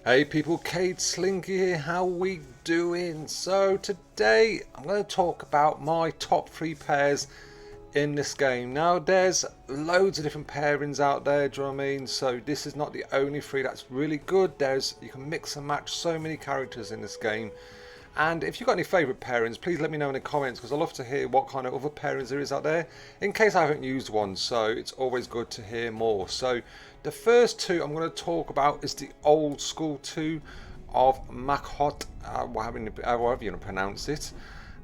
Hey people, Cade Slinky here, how we doing? So today I'm going to talk about my top 3 pairs in this game. Now there's loads of different pairings out there, do you know what I mean? So this is not the only 3 that's really good. You can mix and match so many characters in this game. And if you've got any favourite pairings, please let me know in the comments, because I love to hear what kind of other pairings there is out there in case I haven't used one, so it's always good to hear more. So the first 2 I'm going to talk about is the old school 2 of Makhotep, however you want to pronounce it,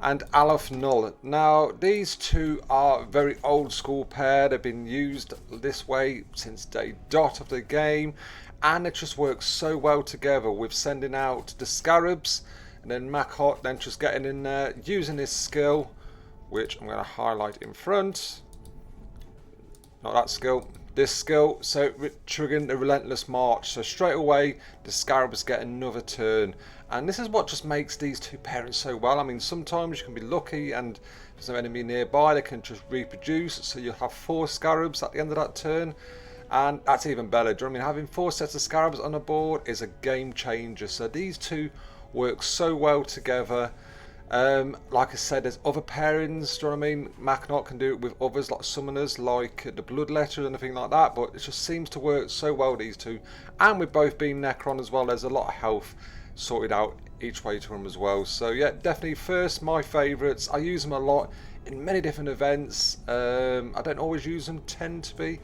and Aleph-Null. Now these 2 are very old school pair. They've been used this way since day dot of the game, and it just works so well together with sending out the scarabs. And then Makhotep then just getting in there, using this skill, which I'm going to highlight in front. Not that skill, this skill. So triggering the relentless march. So straight away, the scarabs get another turn. And this is what just makes these 2 pairings so well. I mean, sometimes you can be lucky and there's no enemy nearby, they can just reproduce. So you'll have 4 scarabs at the end of that turn. And that's even better. Do you know what I mean? Having 4 sets of scarabs on the board is a game changer. So these 2 work so well together. Like I said, there's other pairings, do you know what I mean? Makhotep can do it with others like summoners, like the Bloodletter and anything like that, but it just seems to work so well, these 2. And with both being Necron as well, there's a lot of health sorted out each way to them as well. So yeah, definitely first, my favourites. I use them a lot in many different events. I don't always use them, tend to be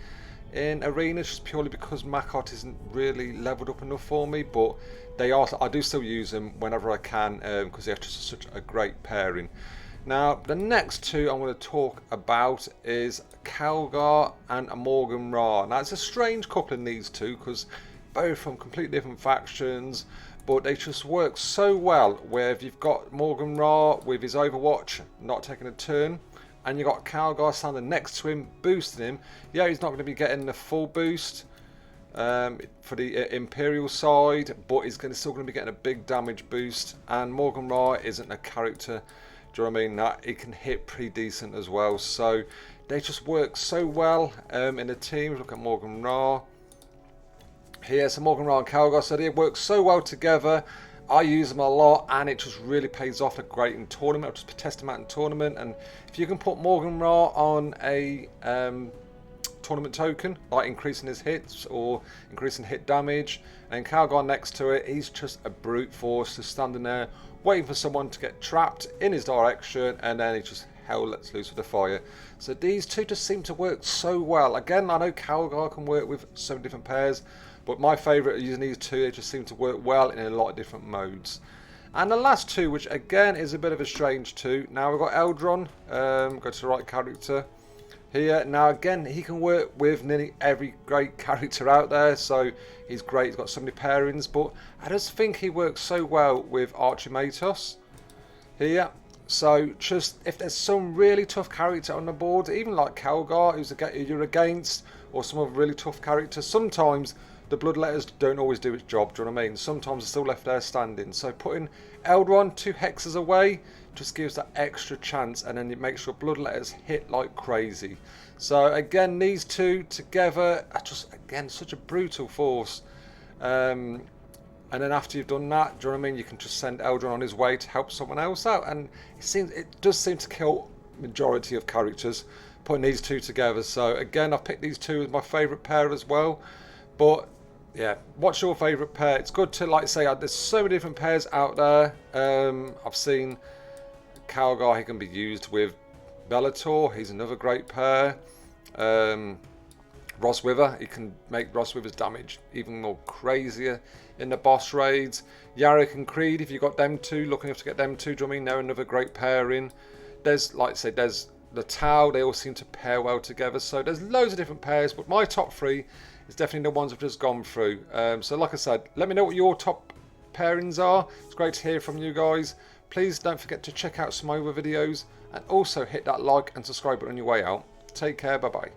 in arenas, just purely because Makhotep isn't really leveled up enough for me, but they are. I do still use them whenever I can, because they're just such a great pairing. Now the next 2 I'm going to talk about is Calgar and Morgan Ra. Now it's a strange couple in these 2, because both from completely different factions, but they just work so well. Where if you've got Morgan Ra with his Overwatch not taking a turn, and you've got Calgar standing next to him, boosting him. Yeah, he's not going to be getting the full boost for the Imperial side, but he's still going to be getting a big damage boost. And Morgan Ra isn't a character, do you know what I mean, that he can hit pretty decent as well. So they just work so well in the team. Look at Morgan Ra here. So Morgan Ra and Calgar, so they work so well together. I use them a lot, and it just really pays off. They're great in tournament. I'll just test them out in tournament, and if you can put Morgan Ra on a tournament token, like increasing his hits or increasing hit damage, and Calgar next to it, he's just a brute force, just standing there waiting for someone to get trapped in his direction, and then he just hell lets loose with the fire. So these 2 just seem to work so well. Again, I know Calgar can work with so many different pairs, but my favourite are using these 2. They just seem to work well in a lot of different modes. And the last 2, which again is a bit of a strange 2. Now we've got Eldryon, go to the right character here. Now again, he can work with nearly every great character out there, so he's great. He's got so many pairings, but I just think he works so well with Archimatos here. So just if there's some really tough character on the board, even like Calgar, who's you're against, or some other really tough characters, sometimes the Bloodletters don't always do its job, do you know what I mean? Sometimes they're still left there standing. So putting Eldryon 2 hexes away just gives that extra chance, and then it makes sure Bloodletters hit like crazy. So again, these 2 together are just, again, such a brutal force. And then after you've done that, do you know what I mean, you can just send Eldryon on his way to help someone else out. And it does seem to kill majority of characters, putting these 2 together. So again, I've picked these 2 as my favourite pair as well. But yeah, what's your favourite pair? It's good to, like I say, there's so many different pairs out there. I've seen Calgar, he can be used with Bellator, he's another great pair. Roswither, he can make Roswither's damage even more crazier in the boss raids. Yarrick and Creed, if you've got them 2, looking to get them 2, do you know what I mean? They're another great pairing. There's, like I say, there's the Tau, they all seem to pair well together. So there's loads of different pairs, but my top 3 is definitely the ones I've just gone through. So like I said, let me know what your top pairings are. It's great to hear from you guys. Please don't forget to check out some of my other videos, and also hit that like and subscribe button on your way out. Take care, bye bye.